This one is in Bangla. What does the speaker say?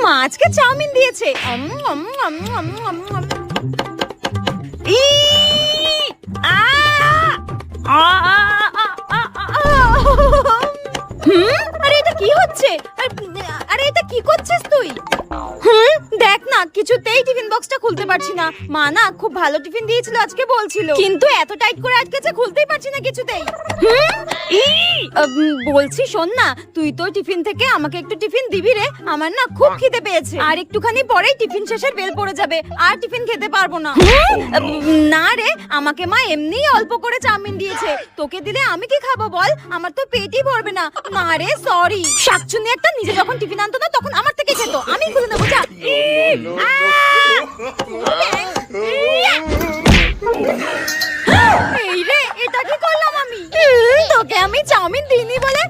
মা আজকে চাউমিন দিয়েছে। আরে এটা কি হচ্ছে? আরে এটা কি করছিস তুই? দেখ না, কিছুতেই টিফিন বক্সটা খুলতে পারছি না। মা না খুব ভালো টিফিন দিয়েছিল আজকে বলছিল, কিন্তু এত টাইট করে আটকেছে খুলতেই পারছি না কিছুতেই। বলছি শোন না, তুই তো টিফিন থেকে আমাকে একটু টিফিন দিবি রে, আমার না খুব খিদে পেয়েছে। আর একটুখানি পরেই টিফিন শেষের বেল পড়ে যাবে, আর টিফিন খেতে পারবো না। না রে, আমাকে মা এমনিই অল্প করে চাউমিন দিয়েছে, তোকে দিলে আমি কি খাবো বল? আমার তো পেটই ভরবে না। না রে সরি, শাকচুনি একটা, নিজে যখন টিফিন আনতো না তখন আমার থেকে খেত, আমি খুলে নেবো যা। এই রে, এটা কি করলাম আমি? তোকে আমি চাউমিন দিইনি বলে